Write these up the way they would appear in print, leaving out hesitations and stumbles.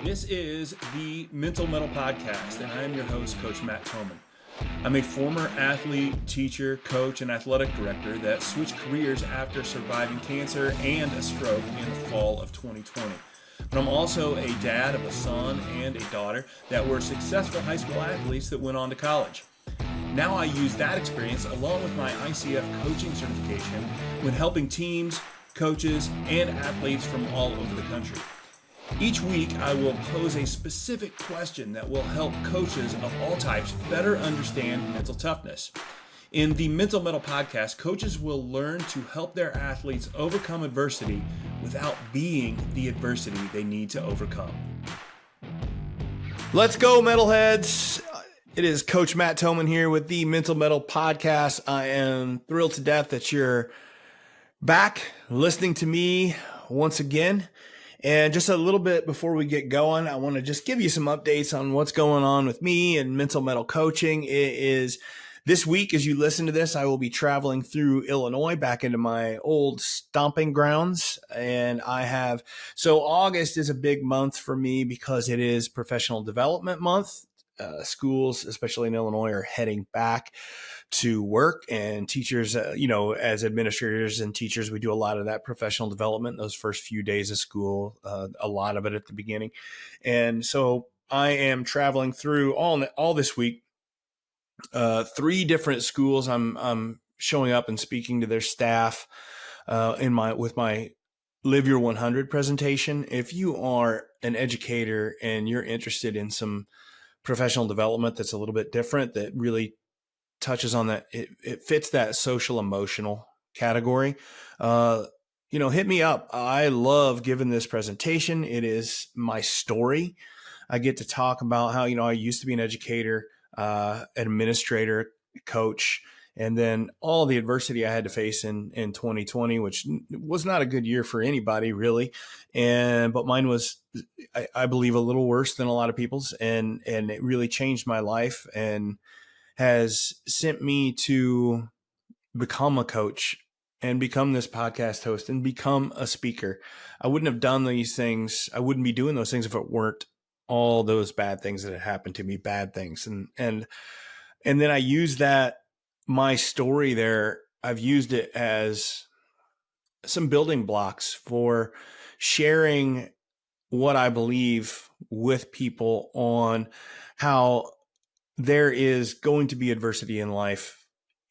This is the Mental Metal Podcast, and I am your host, Coach Matt Toman. I'm a former athlete, teacher, coach, and athletic director that switched careers after surviving cancer and a stroke in the fall of 2020. But I'm also a dad of a son and a daughter that were successful high school athletes that went on to college. Now I use that experience along with my ICF coaching certification when helping teams, coaches, and athletes from all over the country. Each week, I will pose a specific question that will help coaches of all types better understand mental toughness. In the Mental Metal Podcast, coaches will learn to help their athletes overcome adversity without being the adversity they need to overcome. Let's go, metalheads. It is Coach Matt Toman here with the Mental Metal Podcast. I am thrilled to death that you're back listening to me once again. And just a little bit before we get going, I want to just give you some updates on what's going on with me and mental metal coaching. It is this week, as you listen to this, I will be traveling through Illinois back into my old stomping grounds. And so August is a big month for me because it is professional development month. Schools, especially in Illinois, are heading back to work, and teachers, as administrators and teachers, we do a lot of that professional development those first few days of school, a lot of it at the beginning. And so I am traveling through all this week, 3 different schools. I'm showing up and speaking to their staff with my Live Your 100 presentation. If you are an educator and you're interested in some professional development that's a little bit different, that really touches on that, it fits that social emotional category, hit me up. I love giving this presentation. It is my story. I get to talk about how, I used to be an educator, administrator, coach, and then all the adversity I had to face in 2020, which was not a good year for anybody really. But mine was, I believe, a little worse than a lot of people's, and it really changed my life and has sent me to become a coach and become this podcast host and become a speaker. I wouldn't have done these things. I wouldn't be doing those things if it weren't all those bad things that had happened to me, bad things. And then I use that, my story there, I've used it as some building blocks for sharing what I believe with people on how there is going to be adversity in life.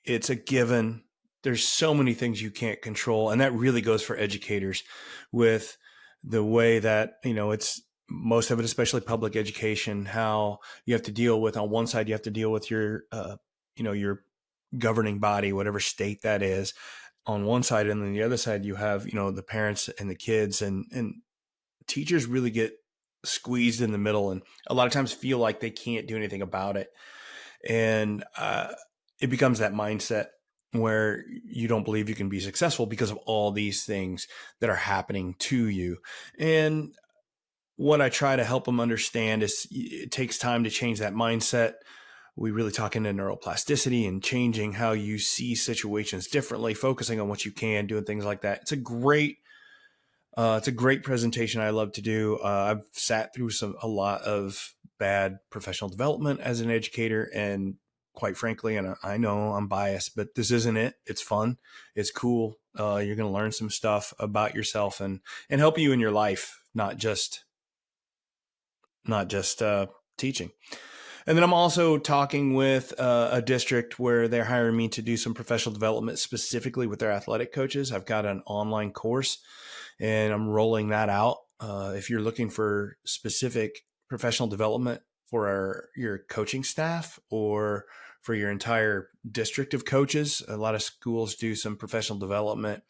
It's a given. There's so many things you can't control. And that really goes for educators with the way that, it's most of it, especially public education, how you have to deal with, on one side, you have to deal with your governing body, whatever state that is, on one side. And then the other side, you have, the parents and the kids, and teachers really get squeezed in the middle and a lot of times feel like they can't do anything about it. And it becomes that mindset where you don't believe you can be successful because of all these things that are happening to you. And what I try to help them understand is it takes time to change that mindset. We really talk into neuroplasticity and changing how you see situations differently, focusing on what you can, doing things like that. It's a great presentation I love to do. I've sat through a lot of bad professional development as an educator, and quite frankly, and I know I'm biased, but this isn't it. It's fun. It's cool. You're going to learn some stuff about yourself and help you in your life, not just teaching. And then I'm also talking with a district where they're hiring me to do some professional development specifically with their athletic coaches. I've got an online course and I'm rolling that out. If you're looking for specific professional development for your coaching staff or for your entire district of coaches, a lot of schools do some professional development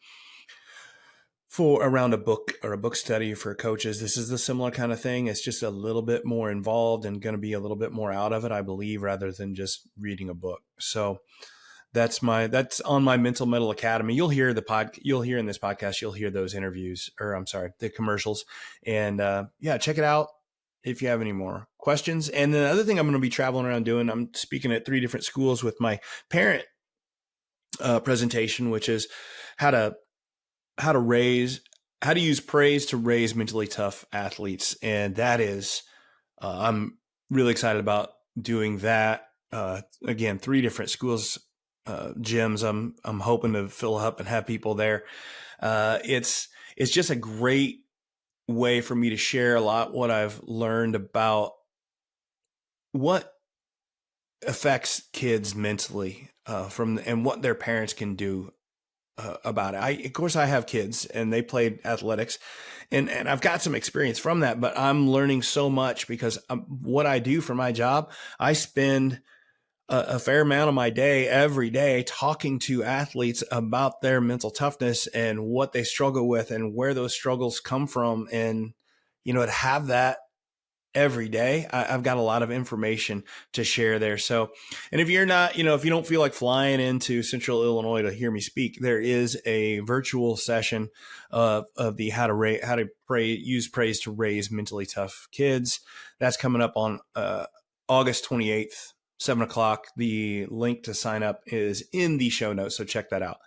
for around a book or a book study for coaches. This is the similar kind of thing. It's just a little bit more involved and going to be a little bit more out of it, I believe, rather than just reading a book. So that's on my Mental Metal Academy. You'll hear in this podcast, you'll hear those interviews, or I'm sorry, the commercials. And check it out if you have any more questions. And the other thing I'm going to be traveling around doing, I'm speaking at 3 different schools with my parent presentation, which is how to raise how to use praise to raise mentally tough athletes. And that is, I'm really excited about doing that. Again, 3 different schools, gyms. I'm hoping to fill up and have people there. It's just a great way for me to share a lot what I've learned about what affects kids mentally, and what their parents can do about it. Of course, I have kids and they played athletics, and I've got some experience from that. But I'm learning so much because what I do for my job, I spend a fair amount of my day every day talking to athletes about their mental toughness and what they struggle with and where those struggles come from. And to have that every day, I've got a lot of information to share there. So, and if you're not, if you don't feel like flying into Central Illinois to hear me speak, there is a virtual session of the use praise to raise mentally tough kids. That's coming up on August 28th, 7 o'clock. The link to sign up is in the show notes, so check that out.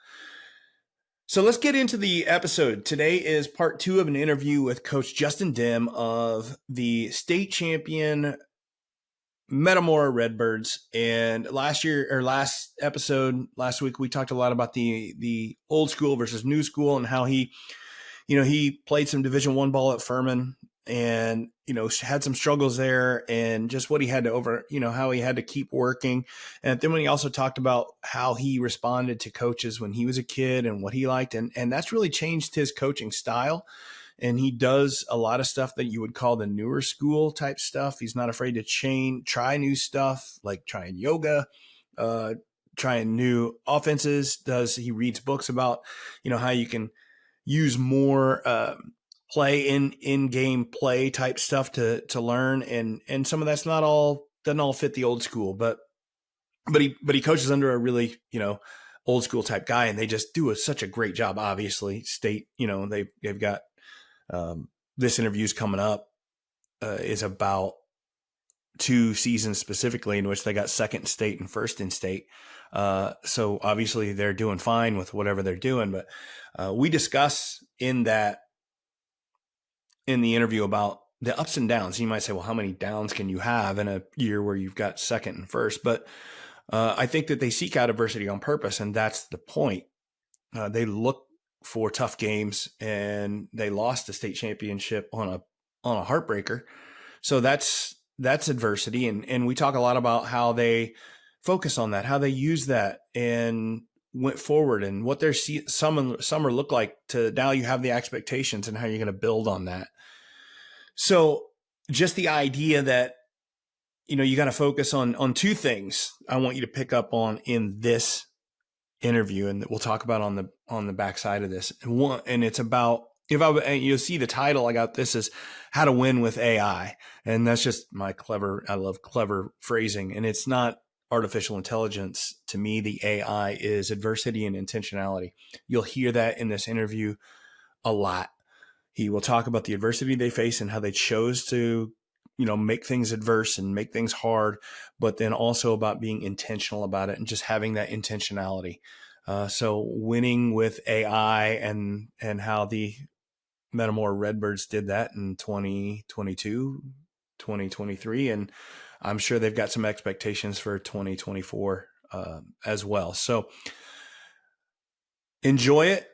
So let's get into the episode. Today is part 2 of an interview with Coach Justin Dehm of the state champion Metamora Redbirds. And last week, we talked a lot about the old school versus new school and how he played some Division I ball at Furman and, had some struggles there and just what he had to how he had to keep working. And then when he also talked about how he responded to coaches when he was a kid and what he liked. And that's really changed his coaching style. And he does a lot of stuff that you would call the newer school type stuff. He's not afraid to try new stuff, like trying yoga, trying new offenses. He reads books about, how you can use more play in-game play type stuff to learn. And some of that's doesn't all fit the old school, but he coaches under a really, old school type guy, and they just do such a great job. Obviously state, they've got this interview's coming up is about 2 seasons specifically in which they got second in state and first in state. So obviously they're doing fine with whatever they're doing, but we discuss in the interview about the ups and downs. You might say, well, how many downs can you have in a year where you've got second and first? But I think that they seek out adversity on purpose, and that's the point. They look for tough games, and they lost the state championship on a heartbreaker. So that's adversity. And we talk a lot about how they focus on that, how they use that and went forward, and what their summer look like to now you have the expectations and how you're going to build on that. So just the idea that, you got to focus on 2 things I want you to pick up on in this interview, and that we'll talk about on the backside of this. And it's about, you'll see the title I got, this is how to win with AI. And that's just I love clever phrasing. And it's not artificial intelligence. To me, the AI is adversity and intentionality. You'll hear that in this interview a lot. He will talk about the adversity they face and how they chose to, make things adverse and make things hard, but then also about being intentional about it and just having that intentionality. So winning with AI and how the Metamora Redbirds did that in 2022, 2023. And I'm sure they've got some expectations for 2024 as well. So enjoy it.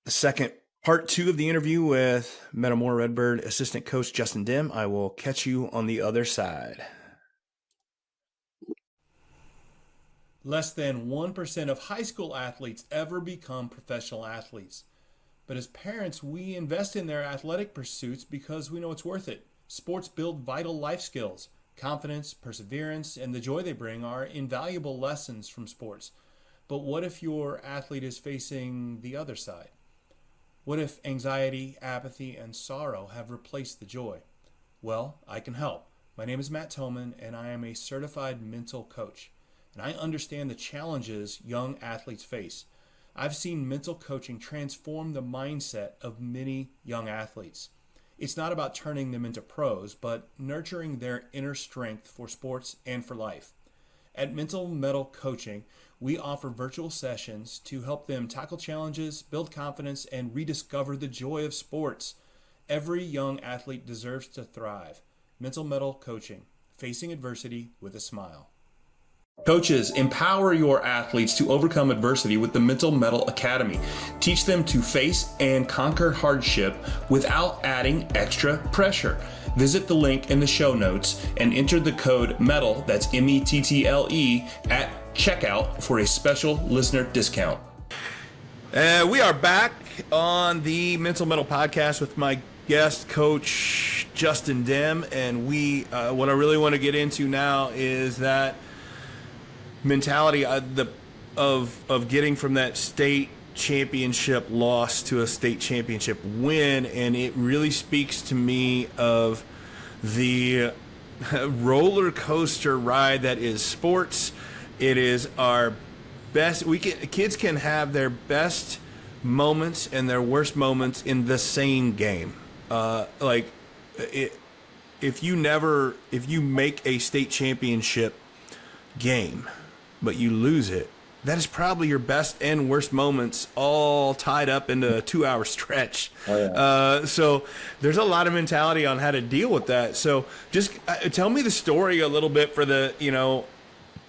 The part 2 of the interview with Metamora Redbird assistant coach Justin Dehm. I will catch you on the other side. Less than 1% of high school athletes ever become professional athletes. But as parents, we invest in their athletic pursuits because we know it's worth it. Sports build vital life skills. Confidence, perseverance, and the joy they bring are invaluable lessons from sports. But what if your athlete is facing the other side? What if anxiety, apathy, and sorrow have replaced the joy? Well, I can help. My name is Matt Toman, and I am a certified mental coach. And I understand the challenges young athletes face. I've seen mental coaching transform the mindset of many young athletes. It's not about turning them into pros, but nurturing their inner strength for sports and for life. At Mental Metal Coaching, we offer virtual sessions to help them tackle challenges, build confidence, and rediscover the joy of sports. Every young athlete deserves to thrive. Mental Metal Coaching, facing adversity with a smile. Coaches, empower your athletes to overcome adversity with the Mental Metal Academy. Teach them to face and conquer hardship without adding extra pressure. Visit the link in the show notes and enter the code METTLE, that's METTLE, at checkout for a special listener discount. We are back on the Mental Metal Podcast with my guest, Coach Justin Dehm, and what I really want to get into now is that mentality of getting from that state championship loss to a state championship win, and it really speaks to me of the roller coaster ride that is sports. It is our best. Kids can have their best moments and their worst moments in the same game. If you make a state championship game, but you lose it, that is probably your best and worst moments all tied up into a 2-hour stretch. Oh, yeah. So there's a lot of mentality on how to deal with that. So just tell me the story a little bit for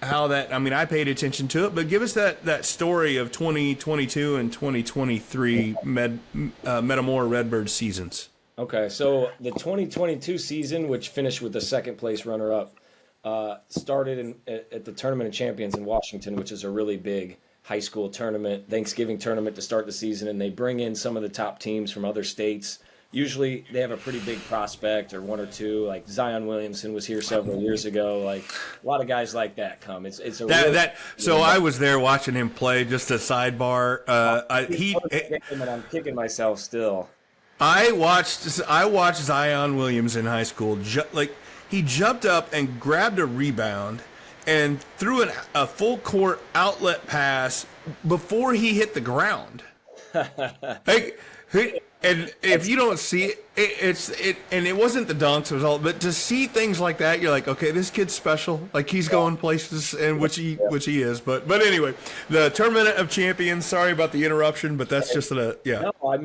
how that, I paid attention to it, but give us that story of 2022 and 2023 Metamora Redbirds seasons. Okay, so the 2022 season, which finished with the second place runner-up, started at the Tournament of Champions in Washington, which is a really big high school tournament, Thanksgiving tournament to start the season, and they bring in some of the top teams from other states. Usually they have a pretty big prospect or one or two, like Zion Williamson was here several years ago. Like a lot of guys like that come. I was there watching him play. Just a sidebar. I'm kicking myself still. I watched Zion Williams in high school. He jumped up and grabbed a rebound and threw a full court outlet pass before he hit the ground. And if you don't see it, and it wasn't the dunks, it was all. But to see things like that, you're like, okay, this kid's special. Like he's going places, and which he is. But anyway, the Tournament of Champions. Sorry about the interruption, but that's just yeah. No,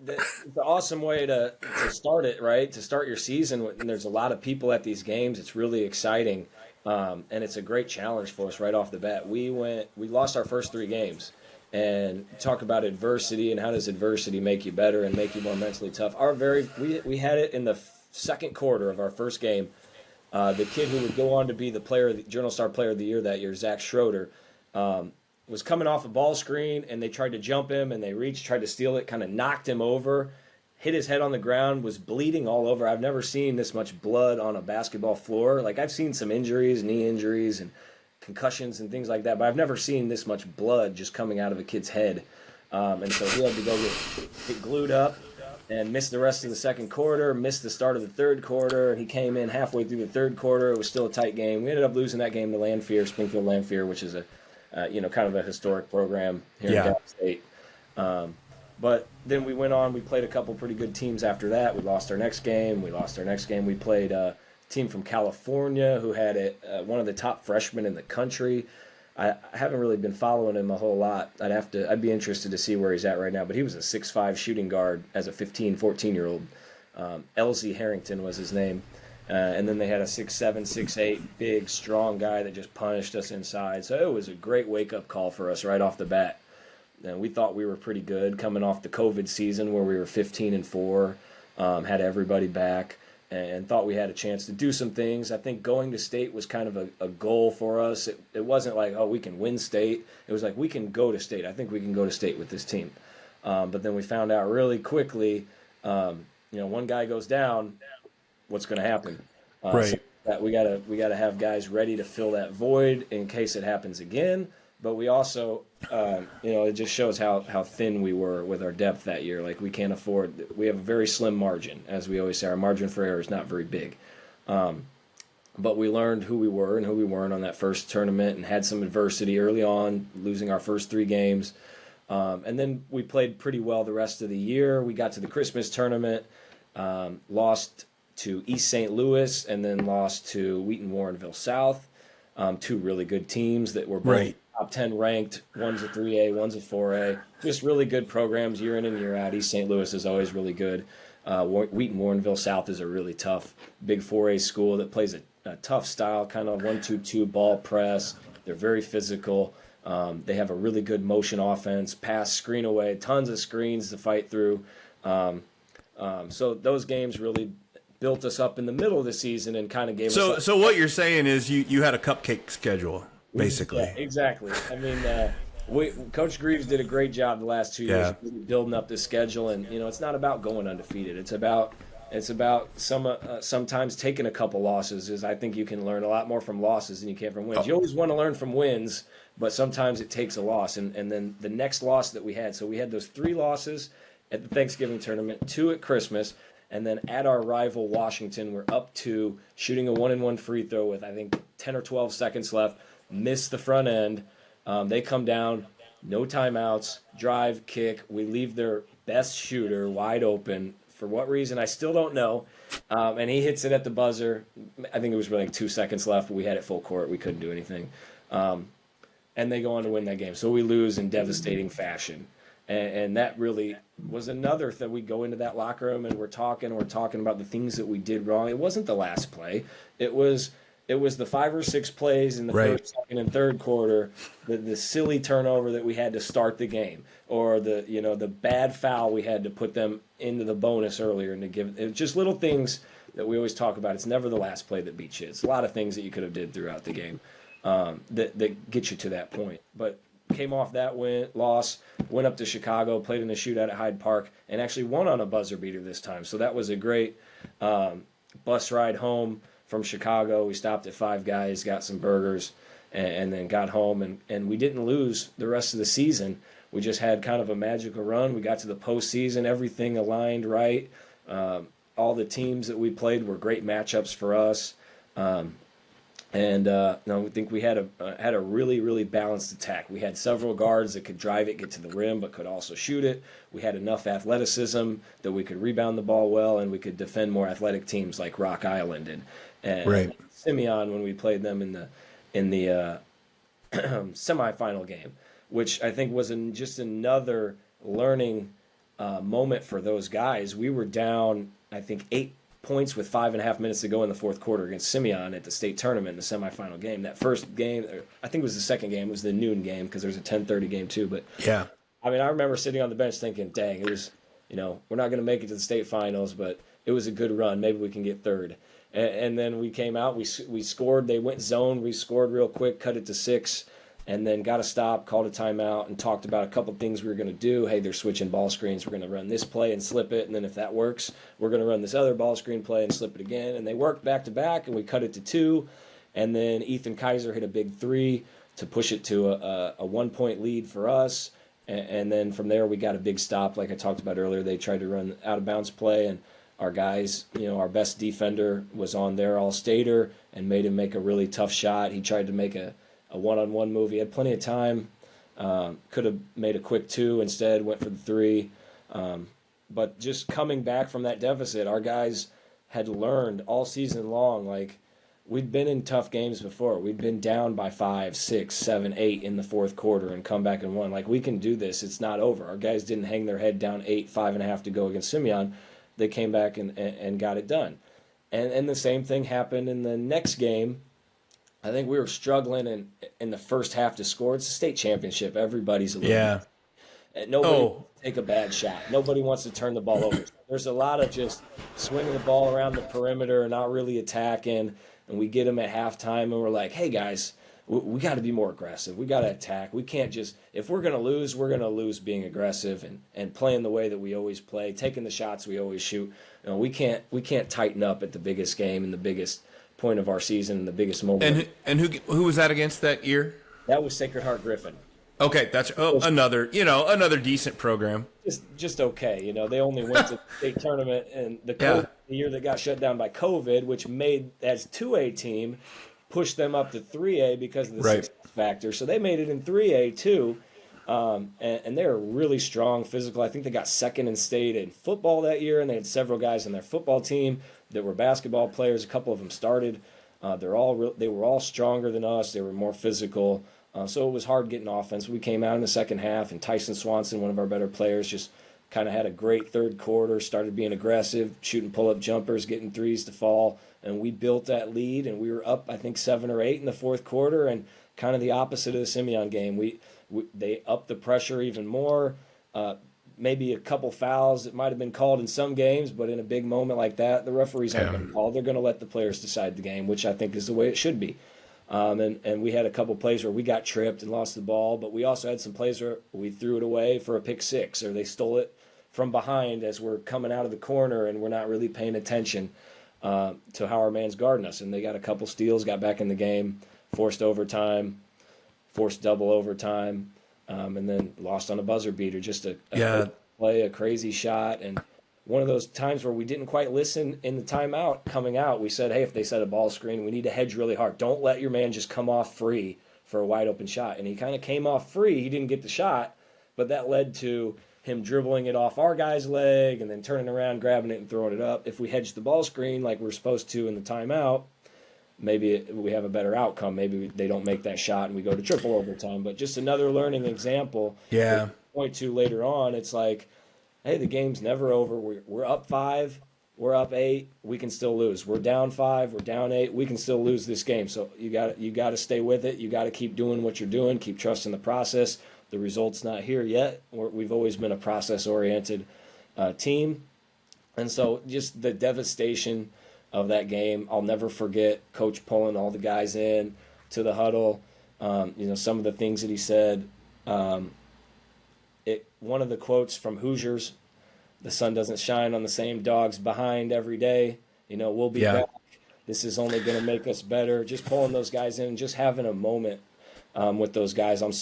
it's an awesome way to start it, right? To start your season, and there's a lot of people at these games. It's really exciting, and it's a great challenge for us right off the bat. We lost our first 3 games, and talk about adversity and how does adversity make you better and make you more mentally tough. We had it in the second quarter of our first game. The kid who would go on to be the Journal Star Player of the Year that year, Zach Schroeder, was coming off a ball screen, and they tried to jump him, and they tried to steal it, kind of knocked him over, hit his head on the ground, was bleeding all over. I've never seen this much blood on a basketball floor. Like, I've seen some injuries, knee injuries, and concussions and things like that, but I've never seen this much blood just coming out of a kid's head. And so he had to go get glued up and missed the rest of the second quarter, missed the start of the third quarter. He came in halfway through the third quarter. It was still a tight game. We ended up losing that game to Springfield Lanphier, which is kind of a historic program here in Cal State. But then we went on. We played a couple pretty good teams after that. We lost our next game. We played a team from California who had one of the top freshmen in the country. I haven't really been following him a whole lot. I'd be interested to see where he's at right now. But he was a 6'5" shooting guard as a 15, 14-year-old. LZ Harrington was his name. And then they had a 6'7", 6'8", big, strong guy that just punished us inside. So it was a great wake-up call for us right off the bat. And we thought we were pretty good coming off the COVID season where we were 15-4, had everybody back, and thought we had a chance to do some things. I think going to state was kind of a goal for us. It wasn't like, oh, we can win state. It was like, we can go to state. I think we can go to state with this team. But then we found out really quickly, one guy goes down, what's going to happen? Right. So that we gotta have guys ready to fill that void in case it happens again. But we also, it just shows how thin we were with our depth that year. Like, we can't afford. We have a very slim margin, as we always say. Our margin for error is not very big. But we learned who we were and who we weren't on that first tournament, and had some adversity early on, losing our first 3 games. And then we played pretty well the rest of the year. We got to the Christmas tournament, lost to East St. Louis, and then lost to Wheaton Warrenville South. two really good teams that were both Right. top 10 ranked. One's a 3A, one's a 4A. Just really good programs year in and year out. East St. Louis is always really good. Wheaton Warrenville South is a really tough big 4A school that plays a tough style, kind of 1-2-2 ball press. They're very physical. They have a really good motion offense, pass, screen away, tons of screens to fight through. So those games really built us up in the middle of the season and kind of gave us. So what you're saying is you had a cupcake schedule, basically. Yeah, exactly. I mean, Coach Greaves did a great job the last 2 years really building up this schedule, and it's not about going undefeated. It's about sometimes taking a couple losses. Is I think you can learn a lot more from losses than you can from wins. You always want to learn from wins, but sometimes it takes a loss. And then the next loss that we had, so we had those 3 losses at the Thanksgiving tournament, 2 at Christmas, and then at our rival Washington, we're up to shooting a 1-and-1 free throw with I think 10 or 12 seconds left. Miss the front end. They come down, no timeouts, drive, kick. We leave their best shooter wide open. For what reason, I still don't know. And he hits it at the buzzer. I think it was really like 2 seconds left. We had it full court. We couldn't do anything. And they go on to win that game. So we lose in devastating fashion. And that really was another thing. We go into that locker room and we're talking about the things that we did wrong. It wasn't the last play. It was the 5 or 6 plays in the first, second, and third quarter, the silly turnover that we had to start the game, or the bad foul we had to put them into the bonus earlier, and to give it just little things that we always talk about. It's never the last play that beats you. It's a lot of things that you could have did throughout the game that get you to that point. But came off that loss, went up to Chicago, played in a shootout at Hyde Park, and actually won on a buzzer beater this time. So that was a great bus ride home from Chicago. We stopped at Five Guys, got some burgers, and then got home. And we didn't lose the rest of the season. We just had kind of a magical run. We got to the postseason. Everything aligned right. All the teams that we played were great matchups for us. I think we had a really, really balanced attack. We had several guards that could drive it, get to the rim, but could also shoot it. We had enough athleticism that we could rebound the ball well, and we could defend more athletic teams like Rock Island and Simeon when we played them in the semifinal game, which I think was just another learning moment for those guys. We were down, I think, 8 points with 5.5 minutes to go in the fourth quarter against Simeon at the state tournament in the semifinal game. That first game, I think it was the second game, it was the noon game because there's a 10:30 game too. But yeah, I mean, I remember sitting on the bench thinking, dang, it was, we're not going to make it to the state finals, but it was a good run. Maybe we can get third. And then we came out, we scored, they went zone, we scored real quick, cut it to 6, and then got a stop, called a timeout, and talked about a couple things we were going to do. Hey, they're switching ball screens. We're going to run this play and slip it, and then if that works, we're going to run this other ball screen play and slip it again. And they worked back to back, and we cut it to 2. And then Ethan Kaiser hit a big 3 to push it to a 1-point lead for us. And then from there, we got a big stop, like I talked about earlier. They tried to run out of bounds play, and our guys, our best defender was on their all-stater and made him make a really tough shot. He tried to make a one-on-one move. He had plenty of time. Could have made a quick 2 instead, went for the 3. But just coming back from that deficit, our guys had learned all season long, like we'd been in tough games before. We'd been down by 5, 6, 7, 8 in the fourth quarter and come back and won. Like, we can do this. It's not over. Our guys didn't hang their head down 8, 5.5 to go against Simeon. They came back and got it done. And the same thing happened in the next game. I think we were struggling in the first half to score. It's a state championship. Everybody's a little and nobody wants to take a bad shot. Nobody wants to turn the ball over. There's a lot of just swinging the ball around the perimeter and not really attacking. And we get them at halftime, and we're like, hey, guys, we got to be more aggressive. We got to attack. We can't just – if we're going to lose, we're going to lose being aggressive and playing the way that we always play, taking the shots we always shoot. We can't tighten up at the biggest game and the biggest point of our season and the biggest moment. And who was that against that year? That was Sacred Heart Griffin. Okay, that's another decent program. Just okay. They only went to the state tournament, and the year that got shut down by COVID, which made as 2A team – pushed them up to 3A because of the success factor. So they made it in 3A too. And they're really strong, physical. I think they got second in state in football that year, and they had several guys on their football team that were basketball players. A couple of them started. They were all stronger than us. They were more physical. So it was hard getting offense. We came out in the second half, and Tyson Swanson, one of our better players, just kind of had a great third quarter, started being aggressive, shooting pull-up jumpers, getting threes to fall, and we built that lead, and we were up, I think, 7 or 8 in the fourth quarter, and kind of the opposite of the Simeon game. They upped the pressure even more. Maybe a couple fouls that might have been called in some games, but in a big moment like that, the referees aren't going to call. They're going to let the players decide the game, which I think is the way it should be. And we had a couple plays where we got tripped and lost the ball, but we also had some plays where we threw it away for a pick six, or they stole it from behind as we're coming out of the corner and we're not really paying attention to how our man's guarding us. And they got a couple steals, got back in the game, forced overtime, forced double overtime, and then lost on a buzzer beater. Just a play, a crazy shot, and one of those times where we didn't quite listen in the timeout coming out. We said, hey, if they set a ball screen, we need to hedge really hard. Don't let your man just come off free for a wide open shot. And he kind of came off free. He didn't get the shot, but that led to him dribbling it off our guy's leg and then turning around, grabbing it and throwing it up. If we hedge the ball screen like we're supposed to in the timeout, maybe we have a better outcome. Maybe they don't make that shot and we go to triple overtime. But just another learning example. Yeah. Point to later on, it's like, hey, the game's never over. We're up 5, we're up 8, we can still lose. We're down 5, we're down 8, we can still lose this game. So you got to stay with it. You got to keep doing what you're doing. Keep trusting the process. The result's not here yet. We've always been a process-oriented team, and so just the devastation of that game, I'll never forget. Coach pulling all the guys in to the huddle. Some of the things that he said. One of the quotes from Hoosiers, the sun doesn't shine on the same dogs behind every day. We'll be back. This is only going to make us better. Just pulling those guys in, just having a moment with those guys. I'm,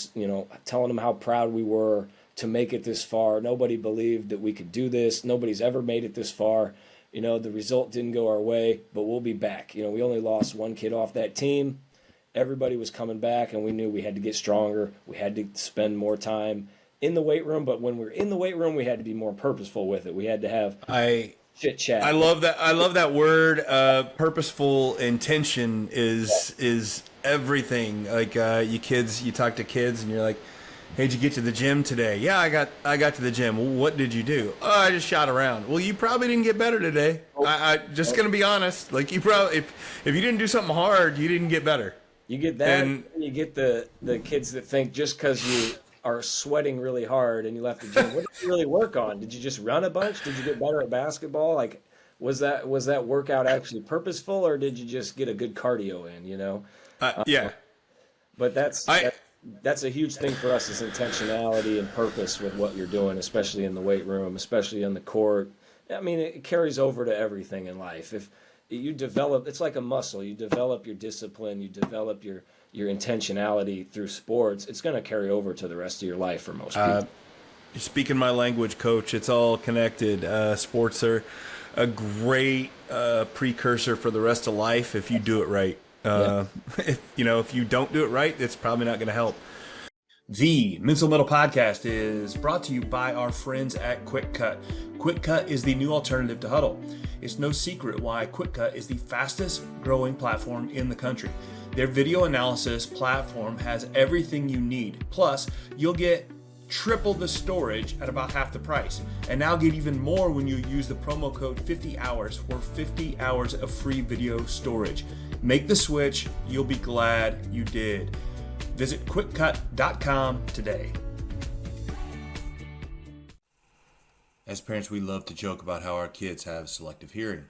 telling them how proud we were to make it this far. Nobody believed that we could do this. Nobody's ever made it this far. The result didn't go our way, but we'll be back. We only lost one kid off that team. Everybody was coming back, and we knew we had to get stronger. We had to spend more time in the weight room, but when we were in the weight room, we had to be more purposeful with it. We had to have chit chat. I love that word. Purposeful intention is everything. Like you talk to kids and you're like, hey, did you get to the gym today? Yeah, I got to the gym. Well, what did you do? Oh, I just shot around. Well, you probably didn't get better today. I just gonna be honest. Like you probably if you didn't do something hard, you didn't get better. You get that, and you get the kids that think just because you are sweating really hard and you left the gym, what did you really work on? Did you just run a bunch? Did you get better at basketball? Like, was that workout actually purposeful, or did you just get a good cardio in? Yeah. But that's a huge thing for us, is intentionality and purpose with what you're doing, especially in the weight room, especially on the court. I mean, it carries over to everything in life. If you develop, it's like a muscle. You develop your discipline, you develop your intentionality through sports. It's going to carry over to the rest of your life for most people. You're speaking my language, Coach. It's all connected. Sports are a great precursor for the rest of life if you do it right. If you don't do it right, it's probably not going to help. The Mental Metal Podcast is brought to you by our friends at Quick Cut. Quick Cut is the new alternative to Huddle. It's no secret why Quick Cut is the fastest growing platform in the country. Their video analysis platform has everything you need. Plus, you'll get triple the storage at about half the price. And now get even more when you use the promo code 50hours for 50 hours of free video storage. Make the switch. You'll be glad you did. Visit quickcut.com today. As parents, we love to joke about how our kids have selective hearing.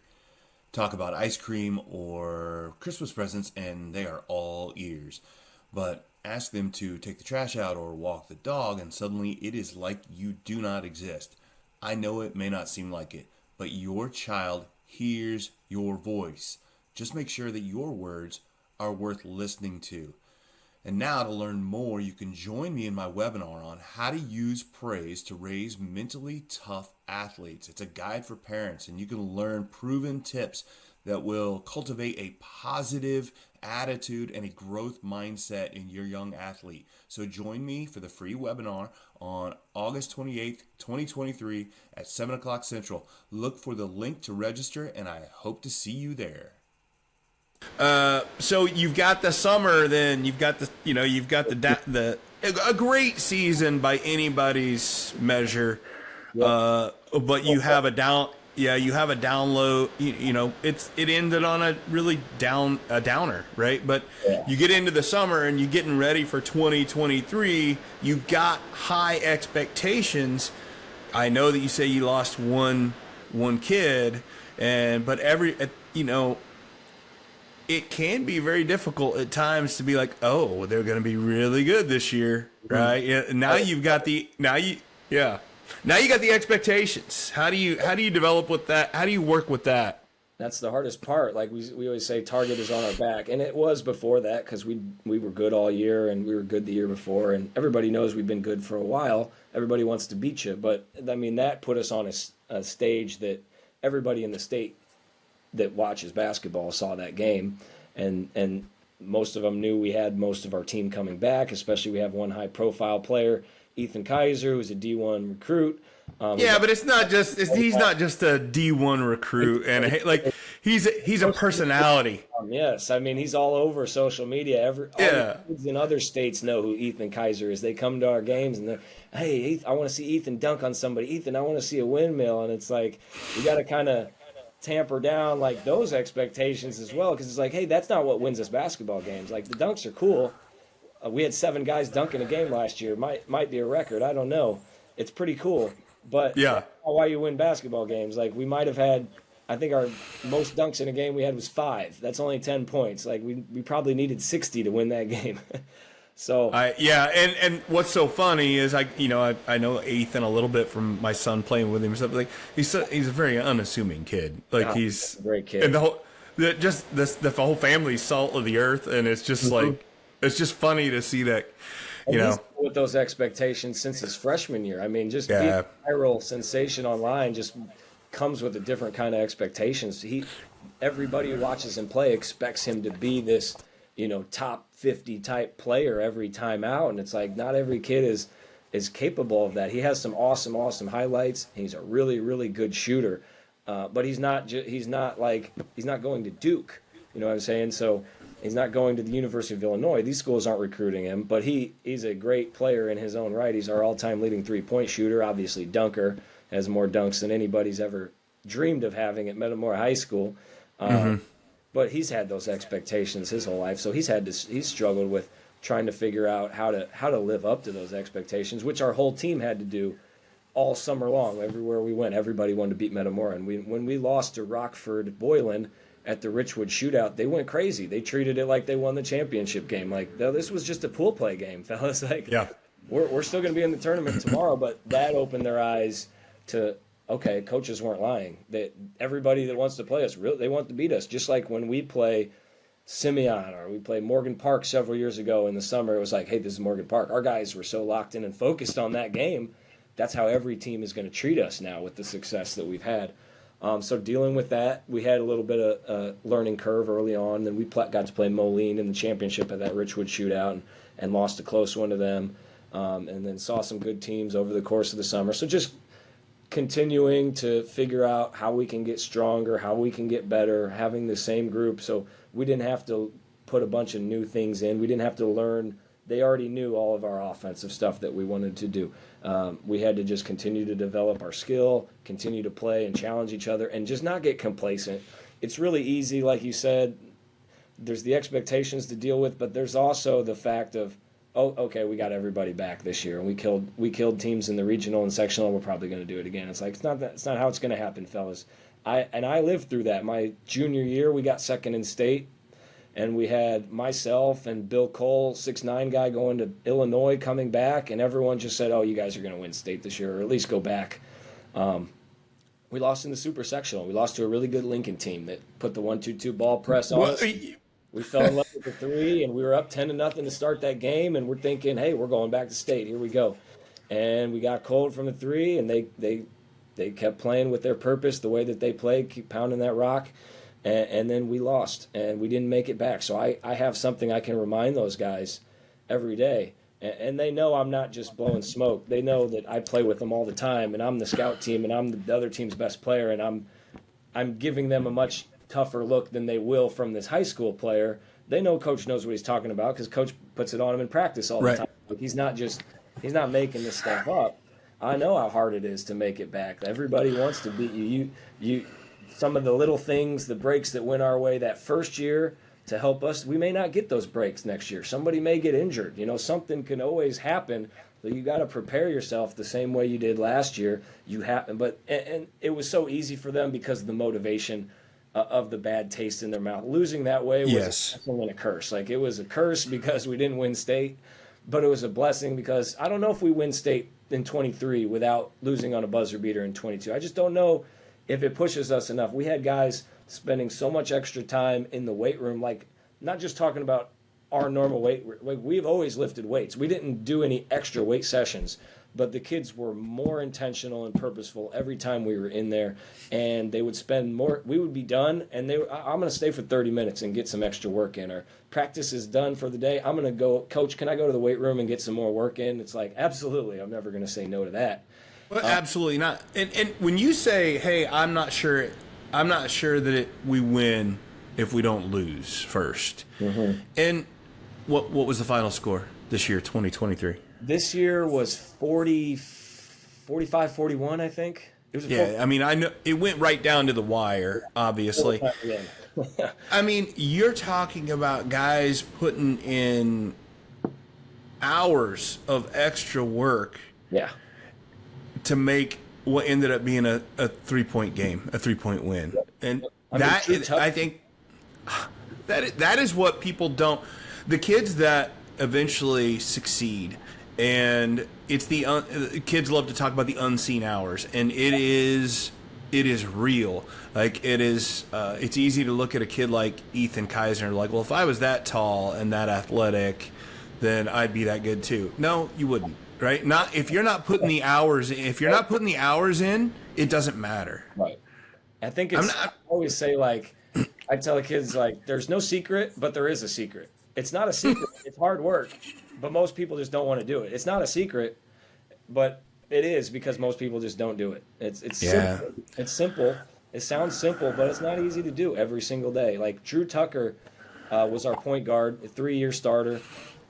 Talk about ice cream or Christmas presents and they are all ears. But ask them to take the trash out or walk the dog and suddenly it is like you do not exist. I know it may not seem like it, but your child hears your voice. Just make sure that your words are worth listening to. And now to learn more, you can join me in my webinar on how to use praise to raise mentally tough athletes. It's a guide for parents, and you can learn proven tips that will cultivate a positive attitude and a growth mindset in your young athlete. So join me for the free webinar on August 28th, 2023 at 7 o'clock Central. Look for the link to register, and I hope to see you there. So you've got the summer, then you've got a great season by anybody's measure. Yep. But you have a down, yeah, you have a download. It ended on a really downer, right? But Yeah. you get into the summer and you're getting ready for 2023. You've got high expectations. I know that you say you lost one kid, but it can be very difficult at times to be like, oh, they're going to be really good this year, right? Yeah. Now you got the expectations. How do you develop with that? How do you work with that? That's the hardest part. Like we always say, target is on our back, and it was before that because we were good all year and we were good the year before, and everybody knows we've been good for a while. Everybody wants to beat you, but I mean that put us on a stage that everybody in the state that watches basketball saw that game, and most of them knew we had most of our team coming back. Especially we have one high profile player, Ethan Kaiser, who's a D1 recruit. Yeah, but he's not just a D1 recruit, and he's a personality. Yes, I mean he's all over social media. All the kids in other states know who Ethan Kaiser is. They come to our games and they're, hey, I want to see Ethan dunk on somebody. Ethan, I want to see a windmill, and it's like you got to kind of tamper down like those expectations as well, because it's like, hey, that's not what wins us basketball games. Like the dunks are cool. We had 7 guys dunking a game last year. Might be a record. I don't know. It's pretty cool, but Yeah. that's not why you win basketball games. Like we might have had, I think our most dunks in a game we had was 5. That's only 10 points. Like we probably needed 60 to win that game. So and what's so funny is I know Ethan a little bit from my son playing with him and stuff. Like he's a very unassuming kid. Like he's a great kid. And the whole family's salt of the earth, and it's just like it's just funny to see that. He's with those expectations since his freshman year. I mean, just being a viral sensation online just comes with a different kind of expectations. Everybody who watches him play expects him to be this, top 50 type player every time out, and it's like not every kid is capable of that. He has some awesome highlights. He's a really, really good shooter, but he's not going to Duke. You know what I'm saying? So he's not going to the University of Illinois. These schools aren't recruiting him, but he's a great player in his own right. He's our all-time leading three-point shooter, obviously dunker, has more dunks than anybody's ever dreamed of having at Metamora High School. But he's had those expectations his whole life, so he's struggled with trying to figure out how to live up to those expectations, which our whole team had to do all summer long. Everywhere we went, everybody wanted to beat Metamora, and when we lost to Rockford Boylan at the Richwood Shootout, they went crazy. They treated it like they won the championship game. Like, no, this was just a pool play game, fellas. Like, we're still going to be in the tournament tomorrow, but that opened their eyes to, okay, coaches weren't lying. That everybody that wants to play us, really, they want to beat us. Just like when we play Simeon or we played Morgan Park several years ago in the summer, it was like, hey, this is Morgan Park. Our guys were so locked in and focused on that game. That's how every team is going to treat us now with the success that we've had. So dealing with that, we had a little bit of a learning curve early on. Then we got to play Moline in the championship at that Richwood Shootout and lost a close one to them. And then saw some good teams over the course of the summer. So just continuing to figure out how we can get stronger, how we can get better, having the same group. So we didn't have to put a bunch of new things in. We didn't have to learn. They already knew all of our offensive stuff that we wanted to do. We had to just continue to develop our skill, continue to play and challenge each other, and just not get complacent. It's really easy, like you said, there's the expectations to deal with, but there's also the fact of, oh, okay, we got everybody back this year, and we killed teams in the regional and sectional. We're probably going to do it again. It's like it's not how it's going to happen, fellas. I lived through that. My junior year, we got second in state, and we had myself and Bill Cole, 6'9" guy, going to Illinois, coming back, and everyone just said, "Oh, you guys are going to win state this year, or at least go back." We lost in the super sectional. We lost to a really good Lincoln team that put the 1-2-2 ball press on us. We fell in love with the 3, and we were up 10-0 to start that game, and we're thinking, hey, we're going back to state. Here we go. And we got cold from the 3, and they kept playing with their purpose, the way that they played, keep pounding that rock, and then we lost, and we didn't make it back. So I have something I can remind those guys every day. And they know I'm not just blowing smoke. They know that I play with them all the time, and I'm the scout team, and I'm the other team's best player, and I'm giving them a much tougher look than they will from this high school player. They know coach knows what he's talking about because coach puts it on him in practice all the time. Like he's not making this stuff up. I know how hard it is to make it back. Everybody wants to beat you. You some of the little things, the breaks that went our way that first year to help us, we may not get those breaks next year. Somebody may get injured. Something can always happen. So you got to prepare yourself the same way you did last year. And it was so easy for them because of the motivation of the bad taste in their mouth. Losing that way was a blessing and a curse. Like it was a curse because we didn't win state, but it was a blessing because I don't know if we win state in 23 without losing on a buzzer beater in 22. I just don't know if it pushes us enough. We had guys spending so much extra time in the weight room, like not just talking about our normal weight. Like we've always lifted weights. We didn't do any extra weight sessions, but the kids were more intentional and purposeful every time we were in there, and they would spend more. We would be done, and I'm going to stay for 30 minutes and get some extra work in. Or practice is done for the day. I'm going to go, coach, can I go to the weight room and get some more work in? It's like, absolutely. I'm never going to say no to that. Well, absolutely not. And when you say, hey, I'm not sure that we win if we don't lose first. Mm-hmm. And what was the final score this year, 2023? This year was 45-41, I think. It was I mean, I know it went right down to the wire, obviously. I mean, you're talking about guys putting in hours of extra work to make what ended up being a 3-point game, a 3-point win. And I think that is what people don't. The kids that eventually succeed, and it's the kids love to talk about the unseen hours, and it is real. Like it is, it's easy to look at a kid like Ethan Kaiser, like, well, if I was that tall and that athletic, then I'd be that good too. No, you wouldn't, right? Not if you're not putting the hours. If you're not putting the hours in, it doesn't matter. Right. I think I always say, like, I tell the kids, like, there's no secret, but there is a secret. It's not a secret. It's hard work, but most people just don't want to do it. It's not a secret, but it is because most people just don't do it. It's simple. It's simple. It sounds simple, but it's not easy to do every single day. Like Drew Tucker was our point guard, a 3-year starter,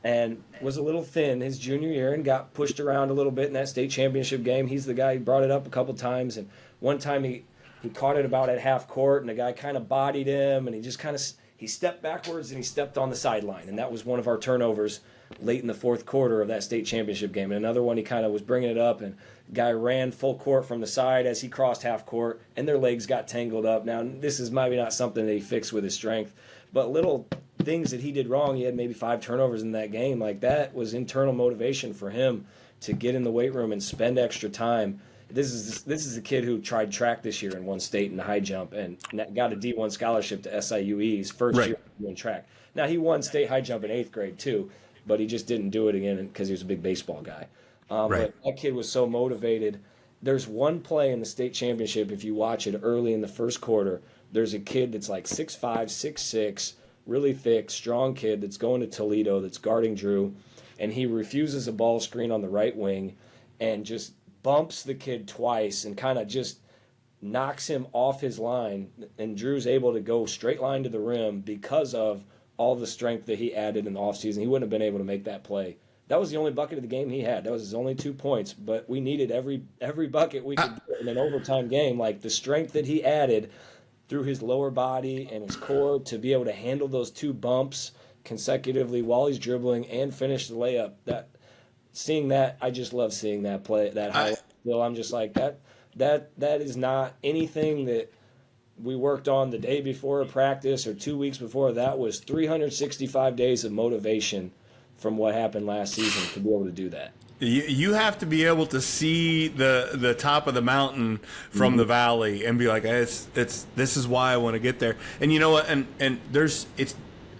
and was a little thin his junior year and got pushed around a little bit in that state championship game. He's the guy who brought it up a couple times, and one time he caught it about at half court, and the guy kind of bodied him, and he stepped backwards and he stepped on the sideline, and that was one of our turnovers late in the fourth quarter of that state championship game. And another one, he kind of was bringing it up, and the guy ran full court from the side as he crossed half court, and their legs got tangled up. Now, this is maybe not something that he fixed with his strength, but little things that he did wrong. He had maybe 5 turnovers in that game. Like, that was internal motivation for him to get in the weight room and spend extra time. This is a kid who tried track this year and won state in the high jump and got a D1 scholarship to SIUE's first year doing track. Now, he won state high jump in 8th grade too, but he just didn't do it again because he was a big baseball guy. But that kid was so motivated. There's one play in the state championship, if you watch it early in the first quarter, there's a kid that's like 6'5", 6'6", really thick, strong kid that's going to Toledo that's guarding Drew, and he refuses a ball screen on the right wing and just bumps the kid twice and kind of just knocks him off his line, and Drew's able to go straight line to the rim because of all the strength that he added in the offseason. He wouldn't have been able to make that play. That was the only bucket of the game he had. That was his only 2 points, but we needed every bucket we could get in an overtime game. Like, the strength that he added through his lower body and his core to be able to handle those 2 bumps consecutively while he's dribbling and finish the layup. Seeing that, I just love seeing that play, that highlight. Still, I'm just like, that is not anything that we worked on the day before a practice or 2 weeks before. That was 365 days of motivation from what happened last season to be able to do that. You have to be able to see the top of the mountain from the valley and be like, this is why I want to get there. And you know what? And it's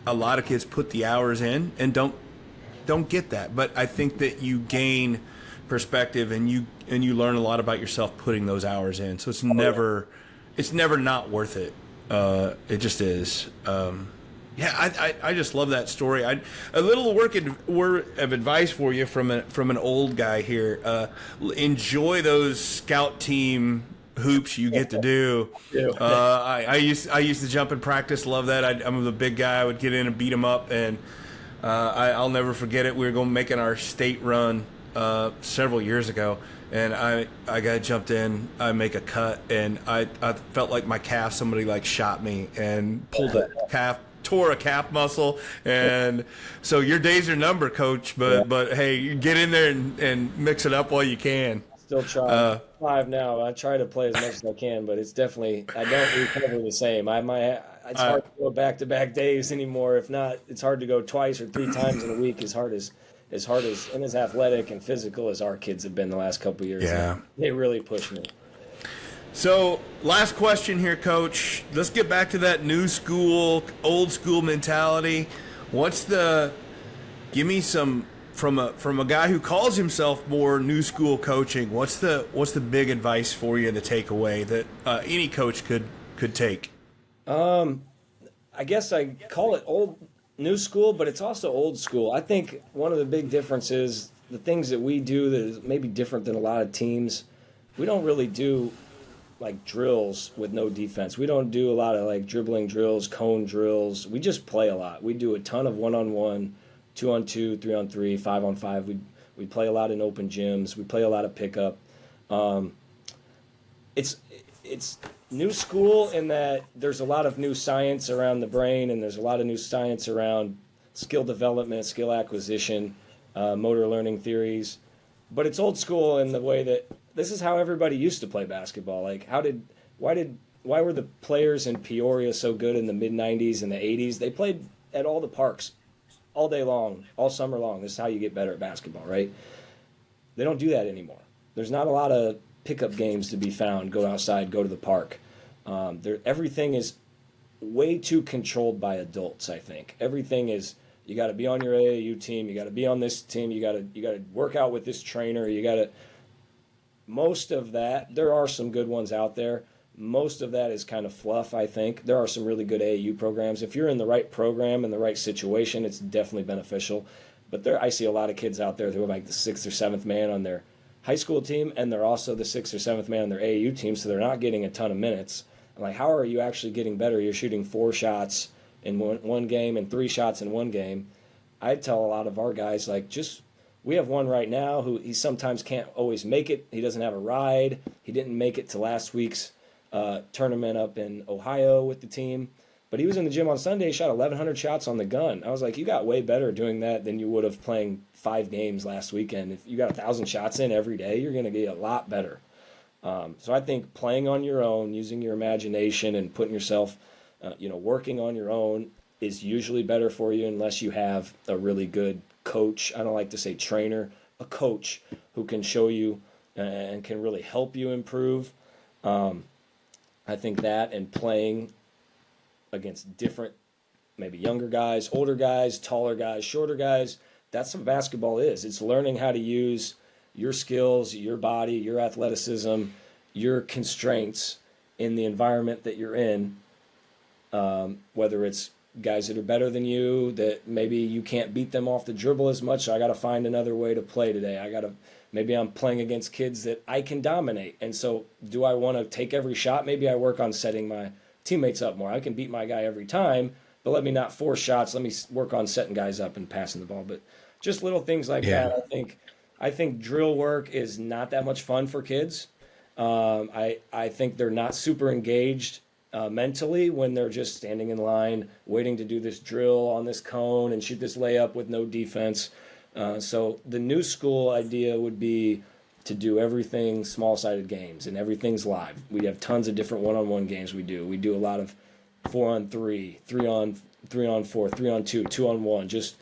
a lot of kids put the hours in and don't get that. But I think that you gain perspective and you learn a lot about yourself putting those hours in. So it's never not worth it. It just is. I just love that story. A little word of advice for you from an old guy here. Enjoy those scout team hoops you get to do. Yeah. I used to jump in practice. Love that. I'm the big guy. I would get in and beat him up, and I'll never forget it. We were going making our state run several years ago, and I got jumped in. I make a cut, and I felt like my calf. Somebody like shot me and pulled a calf. Tore a calf muscle, and so your days are numbered, Coach. But hey, you get in there and mix it up while you can. Still trying. 5 now. I try to play as much as I can, but it's definitely I don't recover the same. It's hard to go back-to-back days anymore. If not, it's hard to go twice or 3 times in a week. As hard as and as athletic and physical as our kids have been the last couple of years. Yeah, they really push me. So, last question here, Coach. Let's get back to that new school, old school mentality. Give me some from a guy who calls himself more new school coaching. What's the big advice for you to take away that any coach could take? I guess I call it new school, but it's also old school. I think one of the big differences, the things that we do that is maybe different than a lot of teams, we don't really do like drills with no defense. We don't do a lot of like dribbling drills, cone drills. We just play a lot. We do a ton of 1-on-1, 2-on-2, 3-on-3, 5-on-5. We play a lot in open gyms. We play a lot of pickup. It's new school in that there's a lot of new science around the brain, and there's a lot of new science around skill development, skill acquisition, motor learning theories. But it's old school in the way that this is how everybody used to play basketball. Like, why were the players in Peoria so good in the mid-90s and the 80s? They played at all the parks all day long, all summer long. This is how you get better at basketball, right? They don't do that anymore. There's not a lot of pickup games to be found. Go outside, go to the park. Everything is way too controlled by adults, I think. Everything is, you got to be on your AAU team. You got to be on this team. You got to work out with this trainer. Most of that, there are some good ones out there. Most of that is kind of fluff, I think. There are some really good AAU programs. If you're in the right program and the right situation, it's definitely beneficial. But I see a lot of kids out there who are like the 6th or 7th man on their high school team, and they're also the 6th or 7th man on their AAU team, so they're not getting a ton of minutes. I'm like, how are you actually getting better? You're shooting 4 shots in one game and 3 shots in one game. I tell a lot of our guys, like, we have one right now who he sometimes can't always make it. He doesn't have a ride. He didn't make it to last week's tournament up in Ohio with the team. But he was in the gym on Sunday. He shot 1,100 shots on the gun. I was like, you got way better doing that than you would have playing 5 games last weekend. If you got 1,000 shots in every day, you're going to get a lot better. So I think playing on your own, using your imagination and putting yourself, working on your own is usually better for you unless you have a really good coach. I don't like to say trainer, a coach who can show you and can really help you improve. I think that, and playing against different, maybe younger guys, older guys, taller guys, shorter guys, that's what basketball is. It's learning how to use your skills, your body, your athleticism, your constraints in the environment that you're in, whether it's guys that are better than you, that maybe you can't beat them off the dribble as much, so I got to find another way to play today. Maybe I'm playing against kids that I can dominate, and so do I want to take every shot? Maybe I work on setting my teammates up more. I can beat my guy every time, but let me not force shots. Let me work on setting guys up and passing the ball. But just little things like that. I think drill work is not that much fun for kids. I think they're not super engaged mentally when they're just standing in line waiting to do this drill on this cone and shoot this layup with no defense. So the new school idea would be to do everything small-sided games, and everything's live. We have tons of different one-on-one games we do. We do a lot of 4-on-3, 3-on-4, 3-on-2, 2-on-1, just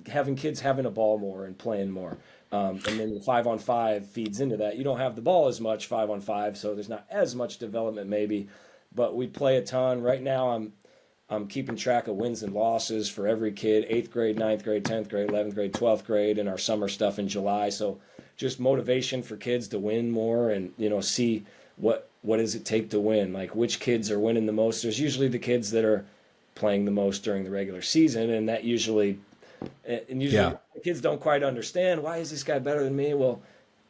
having kids having a ball more and playing more. And then the 5-on-5 feeds into that. You don't have the ball as much 5-on-5, so there's not as much development maybe, but we play a ton. Right now I'm keeping track of wins and losses for every kid, 8th grade, 9th grade, 10th grade, 11th grade, 12th grade, and our summer stuff in July. So just motivation for kids to win more and, see what does it take to win, like which kids are winning the most. There's usually the kids that are playing the most during the regular season, and that usually the kids don't quite understand, why is this guy better than me? Well,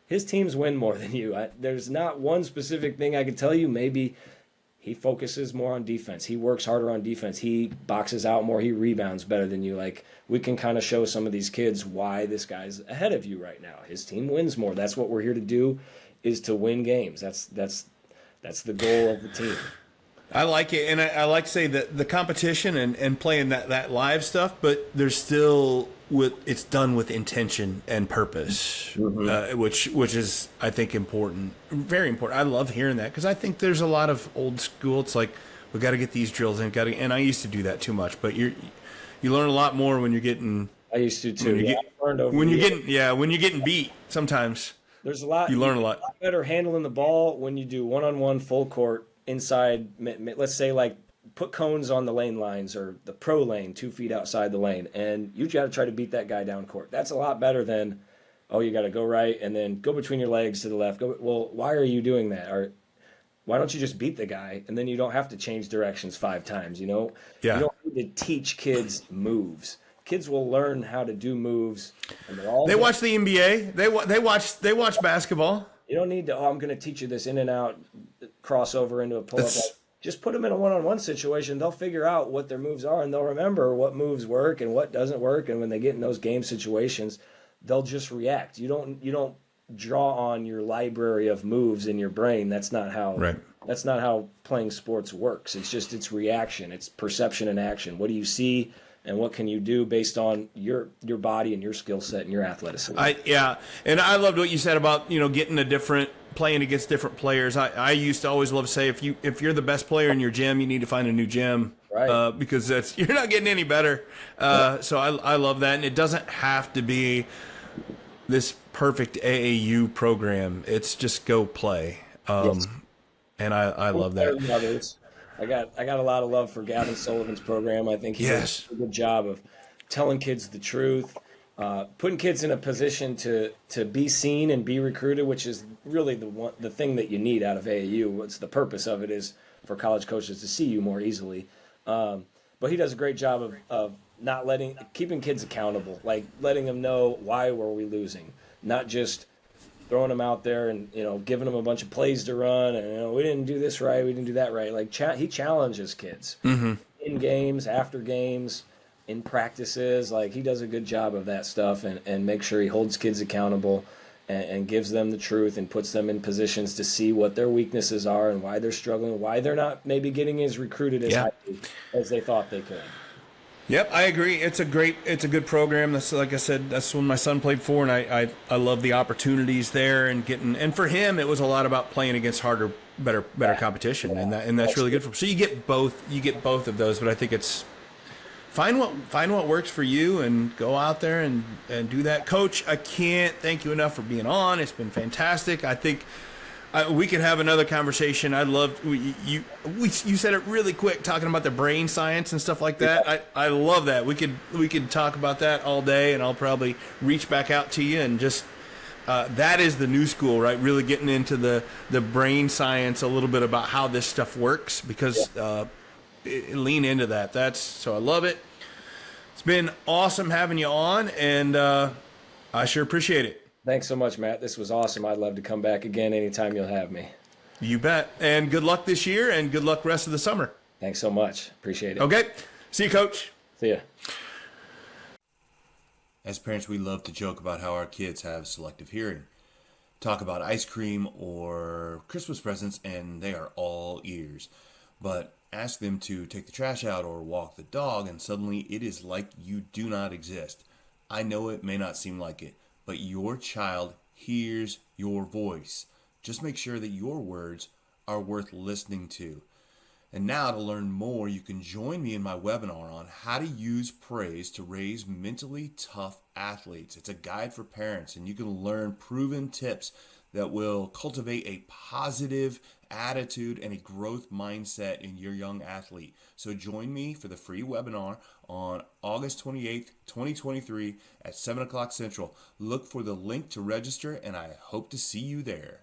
his teams win more than you. There's not one specific thing I could tell you. Maybe he focuses more on defense. He works harder on defense. He boxes out more. He rebounds better than you. Like, we can kind of show some of these kids why this guy's ahead of you right now. His team wins more. That's what we're here to do, is to win games. That's the goal of the team. I like it, and I like to say that the competition and playing that live stuff, but there's still it's done with intention and purpose, which is, I think, important, very important. I love hearing that, because I think there's a lot of old school. It's like, we got to get these drills in, and I used to do that too much. But you learn a lot more when you're getting. I used to too. When you're getting beat, sometimes there's a lot. You learn a lot better handling the ball when you do one-on-one full court inside. Let's say, like, put cones on the lane lines or the pro lane 2 feet outside the lane, and you got to try to beat that guy down court. That's a lot better than, oh, you got to go right and then go between your legs to the left. Well, why are you doing that? Or why don't you just beat the guy, and then you don't have to change directions 5 times? You know, Yeah. You don't need to teach kids moves. Kids will learn how to do moves, and they watch the NBA. They watch basketball. You don't need to. Oh, I'm going to teach you this in and out crossover into a pull-up. Just put them in a one-on-one situation. They'll figure out what their moves are, and they'll remember what moves work and what doesn't work. And when they get in those game situations, they'll just react. You don't draw on your library of moves in your brain. That's not how. Right. That's not how playing sports works. It's reaction. It's perception and action. What do you see, and what can you do based on your body and your skill set and your athleticism? And I loved what you said about playing against different players. I used to always love to say, if you're the best player in your gym, you need to find a new gym, right? Because you're not getting any better. So I love that, and it doesn't have to be this perfect AAU program. It's just go play. Yes. And I love that. I got a lot of love for Gavin Sullivan's program. I think he does a good job of telling kids the truth, putting kids in a position to be seen and be recruited, which is really the thing that you need out of AAU. What's the purpose of it is for college coaches to see you more easily. But he does a great job of not keeping kids accountable, like letting them know why were we losing, not just throwing them out there and giving them a bunch of plays to run, and we didn't do this right, we didn't do that right. Like he challenges kids in games, after games, in practices. Like, he does a good job of that stuff, and make sure he holds kids accountable and gives them the truth and puts them in positions to see what their weaknesses are and why they're struggling, why they're not maybe getting as recruited as highly as they thought they could. Yep, I agree. It's a good program. That's, like I said, that's when my son played for, and I love the opportunities there, and for him it was a lot about playing against harder, better competition, and that's really good for him. So you get both of those, but I think it's find what works for you and go out there and do that. Coach, I can't thank you enough for being on. It's been fantastic. I think we could have another conversation. I love you said it really quick, talking about the brain science and stuff like that. Yeah. I love that. We could talk about that all day, and I'll probably reach back out to you and just that is the new school, right? Really getting into the brain science a little bit about how this stuff works, because lean into that. So I love it. It's been awesome having you on, and I sure appreciate it. Thanks so much, Matt. This was awesome. I'd love to come back again anytime you'll have me. You bet. And good luck this year, and good luck rest of the summer. Thanks so much. Appreciate it. Okay. See you, Coach. See ya. As parents, we love to joke about how our kids have selective hearing. Talk about ice cream or Christmas presents, and they are all ears. But ask them to take the trash out or walk the dog, and suddenly it is like you do not exist. I know it may not seem like it, but your child hears your voice. Just make sure that your words are worth listening to. And now, to learn more, you can join me in my webinar on how to use praise to raise mentally tough athletes. It's a guide for parents, and you can learn proven tips that will cultivate a positive attitude and a growth mindset in your young athlete. So join me for the free webinar on August 28th, 2023 at 7 o'clock Central. Look for the link to register, and I hope to see you there.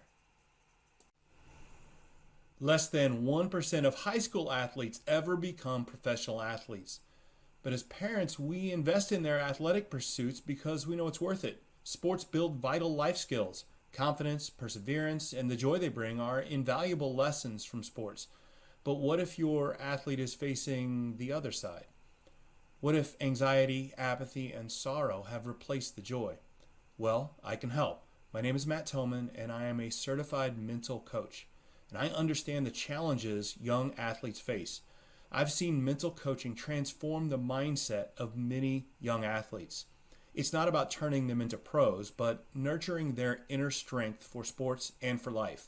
Less than 1% of high school athletes ever become professional athletes. But as parents, we invest in their athletic pursuits because we know it's worth it. Sports build vital life skills. Confidence, perseverance, and the joy they bring are invaluable lessons from sports. But what if your athlete is facing the other side? What if anxiety, apathy, and sorrow have replaced the joy? Well, I can help. My name is Matt Tillman, and I am a certified mental coach. And I understand the challenges young athletes face. I've seen mental coaching transform the mindset of many young athletes. It's not about turning them into pros, but nurturing their inner strength for sports and for life.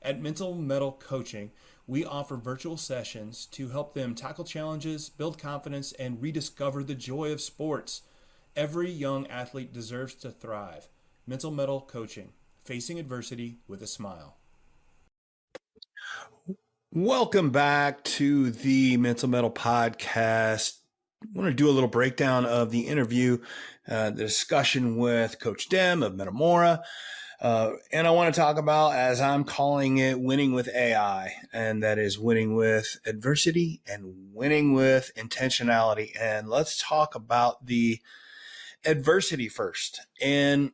At Mental Metal Coaching, we offer virtual sessions to help them tackle challenges, build confidence, and rediscover the joy of sports. Every young athlete deserves to thrive. Mental Metal Coaching, facing adversity with a smile. Welcome back to the Mental Metal Podcast. I want to do a little breakdown of the interview, the discussion with Coach Dehm of Metamora. And I want to talk about, as I'm calling it, winning with AI, and that is winning with adversity and winning with intentionality. And let's talk about the adversity first. And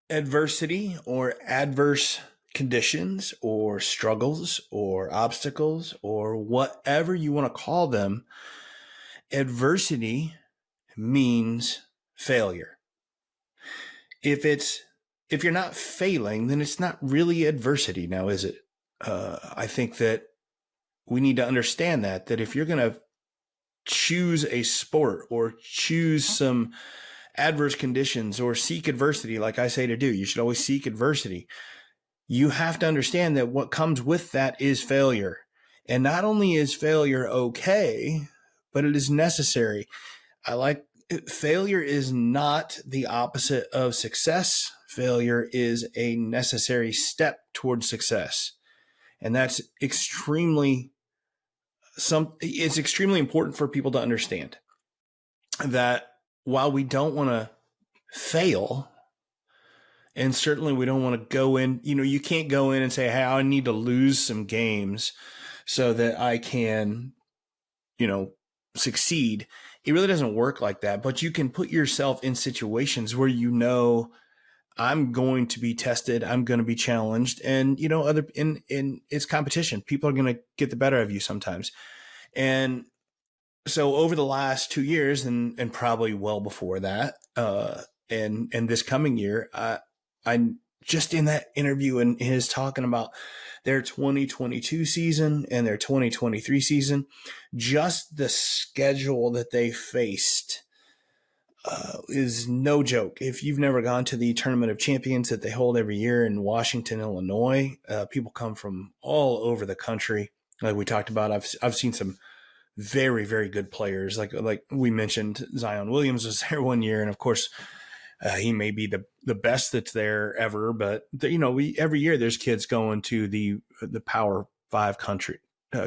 adversity or adverse conditions or struggles or obstacles or whatever you want to call them, adversity means failure. If you're not failing, then it's not really adversity now, is it? I think that we need to understand that if you're going to choose a sport or choose some adverse conditions or seek adversity, like I say to do, you should always seek adversity. You have to understand that what comes with that is failure. And not only is failure okay, but it is necessary. Failure is not the opposite of success. Failure is a necessary step towards success. And that's it's extremely important for people to understand that while we don't want to fail, and certainly we don't want to go in, you can't go in and say, hey, I need to lose some games so that I can, succeed. It really doesn't work like that, but you can put yourself in situations where I'm going to be tested, I'm going to be challenged, and in it's competition. People are going to get the better of you sometimes. And so over the last 2 years and probably well before that, and this coming year, I just in that interview and his talking about their 2022 season and their 2023 season, just the schedule that they faced is no joke. If you've never gone to the Tournament of Champions that they hold every year in Washington, Illinois, people come from all over the country. Like we talked about, I've seen some very, very good players. Like we mentioned, Zion Williams was there one year, and of course, he may be the best that's there ever. But every year there's kids going to the Power Five country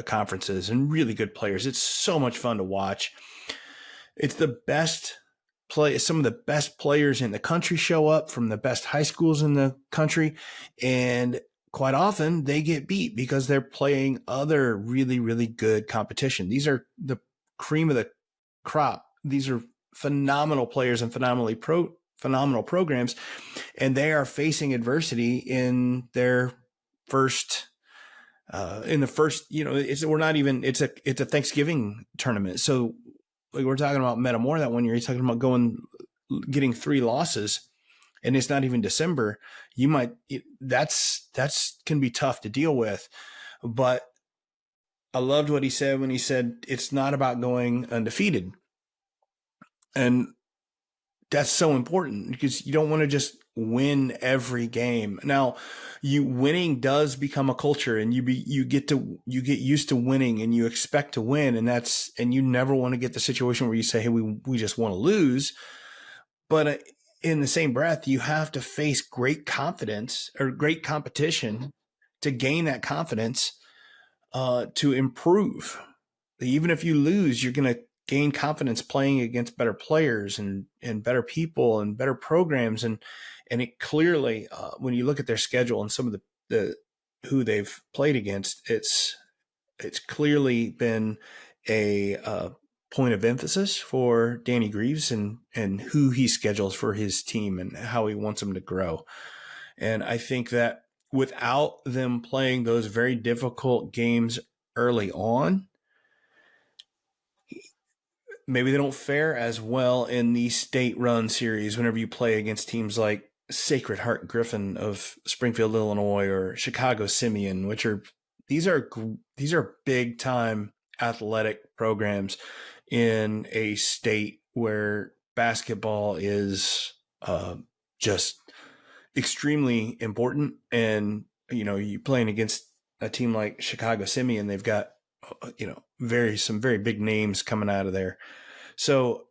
conferences and really good players. It's so much fun to watch. It's the best play. Some of the best players in the country show up from the best high schools in the country, and quite often they get beat because they're playing other really, really good competition. These are the cream of the crop. These are phenomenal players and phenomenal programs, and they are facing adversity in their first it's a Thanksgiving tournament. So like we're talking about Metamora that one year, he's talking about getting 3 losses, and it's not even December. That's can be tough to deal with. But I loved what he said when he said it's not about going undefeated. And that's so important because you don't want to just win every game. Now, winning does become a culture, and you get used to winning, and you expect to win, and you never want to get the situation where you say, hey, we just want to lose. But in the same breath, you have to face great confidence or great competition to gain that confidence, to improve. Even if you lose, you're going to gain confidence playing against better players and better people and better programs. And it clearly, when you look at their schedule and some of the who they've played against, it's clearly been a point of emphasis for Danny Greaves and who he schedules for his team and how he wants them to grow. And I think that without them playing those very difficult games early on, maybe they don't fare as well in the state run series whenever you play against teams like Sacred Heart Griffin of Springfield, Illinois, or Chicago Simeon, which are these are big time athletic programs in a state where basketball is just extremely important. And you playing against a team like Chicago Simeon, they've got some very big names coming out of there. So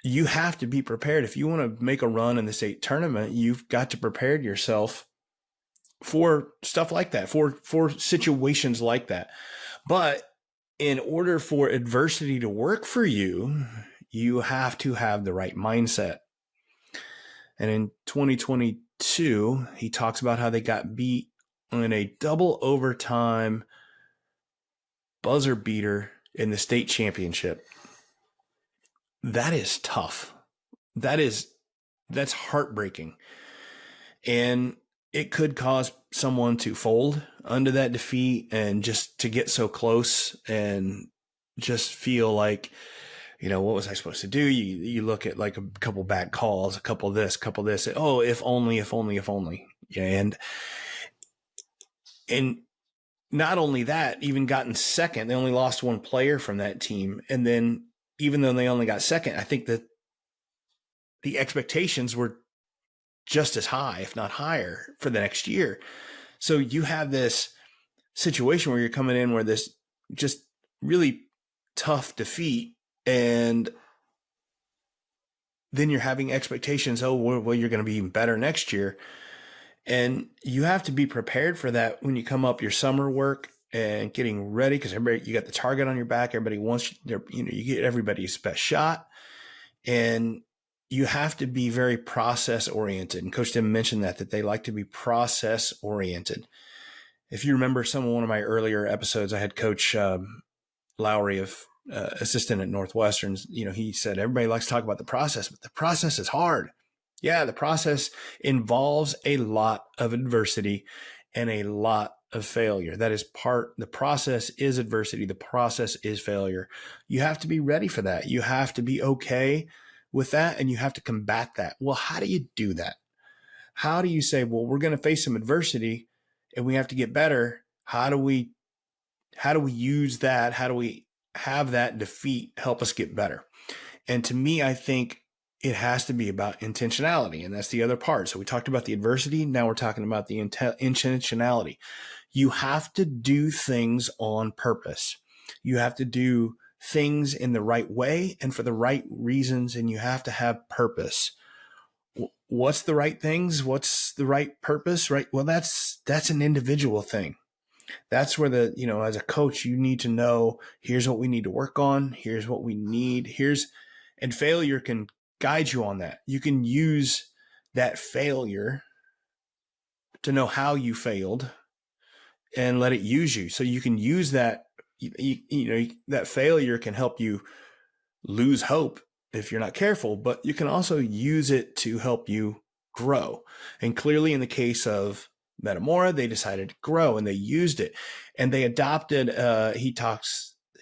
you have to be prepared. If you want to make a run in the state tournament, you've got to prepare yourself for stuff like that, for situations like that. But in order for adversity to work for you, you have to have the right mindset. And in 2022, he talks about how they got beat in a double overtime buzzer beater in the state championship. That is tough. That's heartbreaking. And it could cause someone to fold under that defeat and just to get so close and just feel like, what was I supposed to do? You look at like a couple bad calls, a couple this, couple this. Oh, if only, if only, if only. Yeah, and not only that, even gotten second, they only lost one player from that team. And then even though they only got second, I think that the expectations were just as high, if not higher, for the next year. So you have this situation where you're coming in where this just really tough defeat, and then you're having expectations, oh, well, you're going to be even better next year. And you have to be prepared for that when you come up your summer work and getting ready, because everybody, you got the target on your back. Everybody wants you get everybody's best shot. And you have to be very process oriented. And Coach Dehm mentioned that they like to be process oriented. If you remember one of my earlier episodes, I had Coach Lowry of assistant at Northwestern. He said, everybody likes to talk about the process, but the process is hard. Yeah, the process involves a lot of adversity and a lot of failure. That is the process is adversity. The process is failure. You have to be ready for that. You have to be okay with that, and you have to combat that. Well, how do you do that? How do you say, well, we're going to face some adversity and we have to get better? How do we use that? How do we have that defeat help us get better? And to me, I think it has to be about intentionality, and that's the other part. So we talked about the adversity. Now we're talking about the intentionality. You have to do things on purpose. You have to do things in the right way and for the right reasons, and you have to have purpose. What's the right things? What's the right purpose? Right? Well, that's an individual thing. That's where as a coach, you need to know, here's what we need to work on. Here's what we need. And failure can guide you on that. You can use that failure to know how you failed and let it use you. So you can use that, that failure can help you lose hope if you're not careful, but you can also use it to help you grow. And clearly in the case of Metamora, they decided to grow and they used it and they adopted,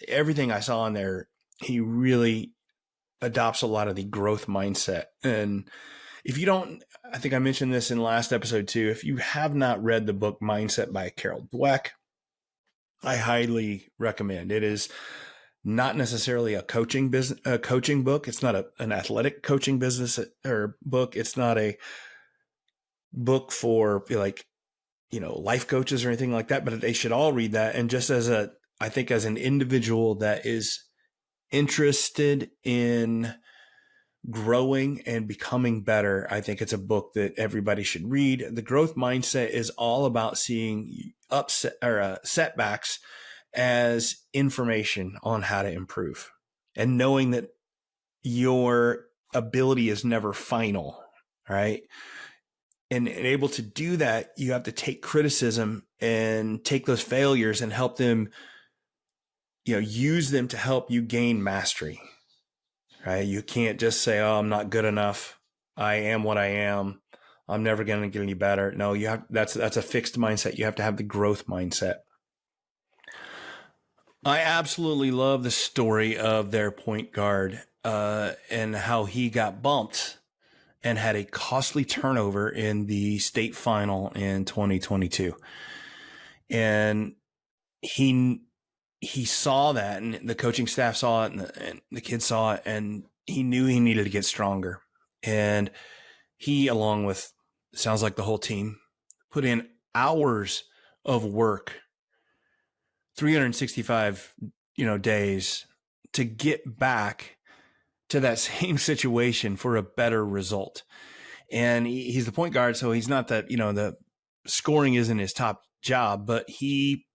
everything I saw in there, he really adopts a lot of the growth mindset. And if you don't, I think I mentioned this in the last episode too, if you have not read the book Mindset by Carol Dweck, I highly recommend. It is not necessarily a coaching book. It's not an athletic coaching business or book. It's not a book for life coaches or anything like that, but they should all read that. And just I think as an individual that is interested in growing and becoming better, I think it's a book that everybody should read. The growth mindset is all about seeing setbacks as information on how to improve and knowing that your ability is never final, right? And able to do that, you have to take criticism and take those failures and help them, use them to help you gain mastery, right? You can't just say, oh, I'm not good enough. I am what I am. I'm never going to get any better. No, that's a fixed mindset. You have to have the growth mindset. I absolutely love the story of their point guard and how he got bumped and had a costly turnover in the state final in 2022. And he saw that, and the coaching staff saw it, and the kids saw it, and he knew he needed to get stronger. And he, along with, sounds like the whole team, put in hours of work, 365, days to get back to that same situation for a better result. And he's the point guard, so he's not that, the scoring isn't his top job, but he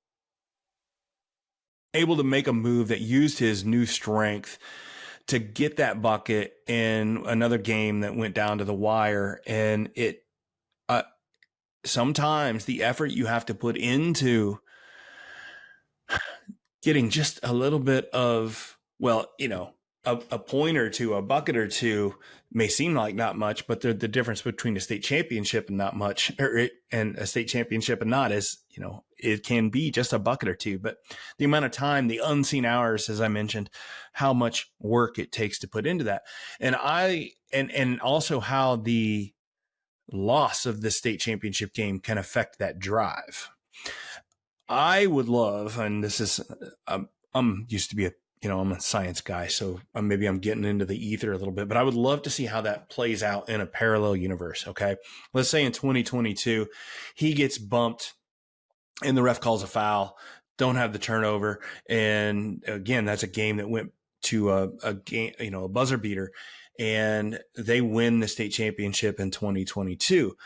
able to make a move that used his new strength to get that bucket in another game that went down to the wire. And it, sometimes the effort you have to put into getting just a little bit of, a point or two, a bucket or two may seem like not much, but the difference between a state championship and not much, and a state championship and not is, it can be just a bucket or two. But the amount of time, the unseen hours, as I mentioned, how much work it takes to put into that. And and also how the loss of the state championship game can affect that drive. I would love, and this is, I'm used to be I'm a science guy, so maybe I'm getting into the ether a little bit, but I would love to see how that plays out in a parallel universe. Okay. Let's say in 2022, he gets bumped and the ref calls a foul, don't have the turnover. And again, that's a game that went to a game, a buzzer beater, and they win the state championship in 2022.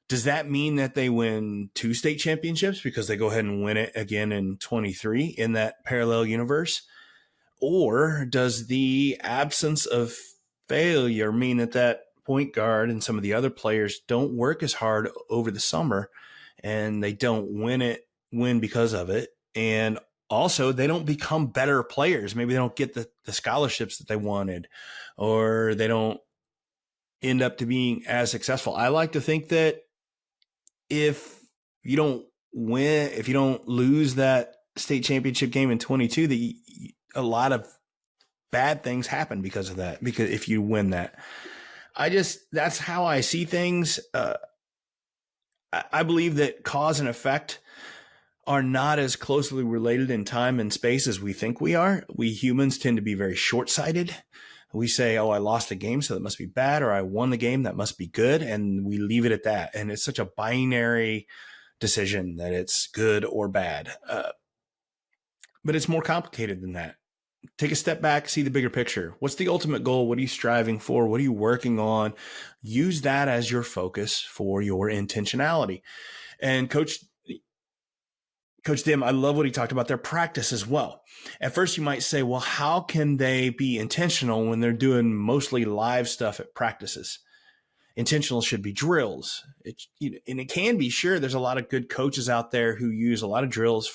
Does that mean that they win 2 state championships because they go ahead and win it again in 23 in that parallel universe? Or does the absence of failure mean that point guard and some of the other players don't work as hard over the summer and they don't win because of it? And also they don't become better players. Maybe they don't get the scholarships that they wanted, or they don't end up to being as successful. I like to think that if you don't lose that state championship game in 22, that a lot of bad things happen because of that. Because if you win that, that's how I see things. I believe that cause and effect are not as closely related in time and space as we think we are. We humans tend to be very short-sighted. We say, oh, I lost a game, so that must be bad, or I won the game, that must be good. And we leave it at that. And it's such a binary decision that it's good or bad. But it's more complicated than that. Take a step back, see the bigger picture. What's the ultimate goal? What are you striving for? What are you working on? Use that as your focus for your intentionality. And Coach Dehm, I love what he talked about their practice as well. At first, you might say, well, how can they be intentional when they're doing mostly live stuff at practices? Intentional should be drills. And it can be, sure, there's a lot of good coaches out there who use a lot of drills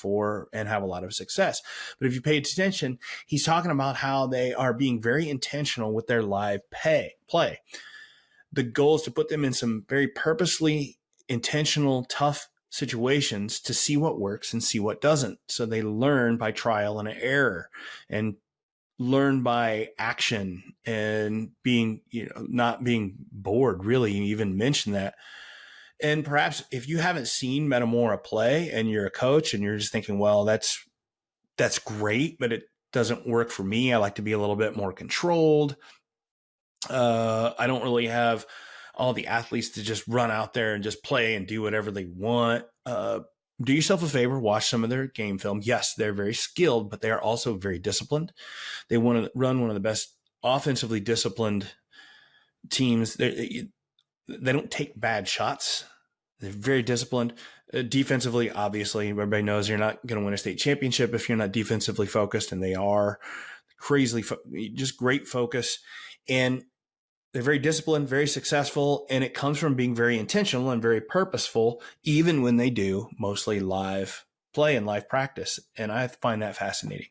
and have a lot of success. But if you pay attention, he's talking about how they are being very intentional with their live play. The goal is to put them in some very purposely intentional, tough situations to see what works and see what doesn't. So they learn by trial and error, and learn by action, and being, not being bored, really. You even mentioned that. And perhaps if you haven't seen Metamora play and you're a coach and you're just thinking, well, that's great, but it doesn't work for me. I like to be a little bit more controlled. I don't really have all the athletes to just run out there and just play and do whatever they want. Do yourself a favor, watch some of their game film. Yes, they're very skilled, but they are also very disciplined. They want to run one of the best offensively disciplined teams. They don't take bad shots. They're very disciplined. Defensively, obviously, everybody knows you're not going to win a state championship if you're not defensively focused, and they are crazily, just great focus. And they're very disciplined, very successful, and it comes from being very intentional and very purposeful, even when they do mostly live play and live practice. And I find that fascinating.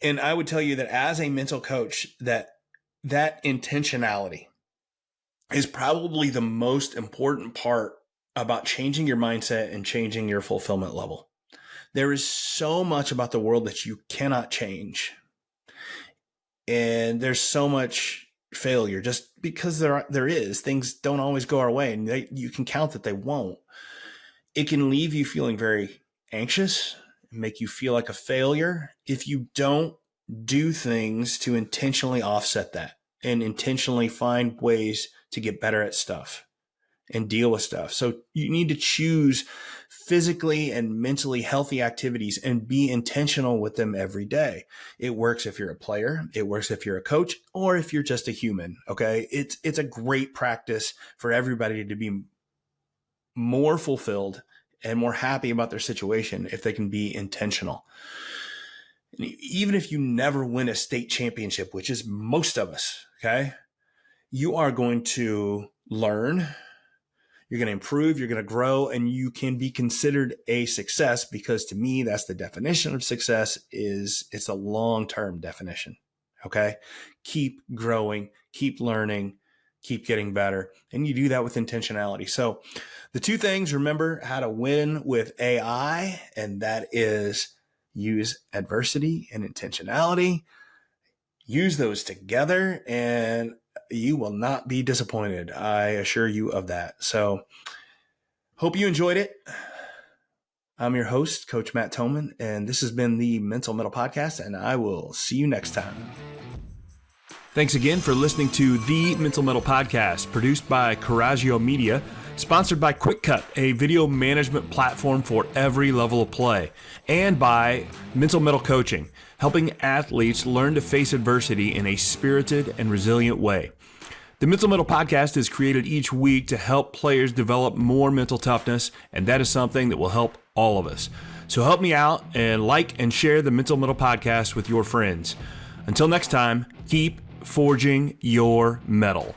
And I would tell you that as a mental coach, that intentionality is probably the most important part about changing your mindset and changing your fulfillment level. There is so much about the world that you cannot change. And there's so much failure just because there is. Things don't always go our way, and you can count that they won't. It can leave you feeling very anxious, make you feel like a failure if you don't do things to intentionally offset that and intentionally find ways to get better at stuff and deal with stuff. So you need to choose physically and mentally healthy activities and be intentional with them every day. It works if you're a player, it works if you're a coach, or if you're just a human. Okay. It's a great practice for everybody to be more fulfilled and more happy about their situation if they can be intentional. And even if you never win a state championship, which is most of us, okay, you are going to learn, you're going to improve, you're going to grow, and you can be considered a success, because to me, that's the definition of success. It's a long-term definition. Okay. Keep growing, keep learning, keep getting better. And you do that with intentionality. So the two things, remember how to win with AI, and that is use adversity and intentionality. Use those together and you will not be disappointed. I assure you of that. So hope you enjoyed it. I'm your host, Coach Matt Toman, and this has been the Mental Metal Podcast, and I will see you next time. Thanks again for listening to the Mental Metal Podcast, produced by Coraggio Media, sponsored by QuickCut, a video management platform for every level of play, and by Mental Metal Coaching, helping athletes learn to face adversity in a spirited and resilient way. The Mental Metal Podcast is created each week to help players develop more mental toughness, and that is something that will help all of us. So help me out and like and share the Mental Metal Podcast with your friends. Until next time, keep forging your metal.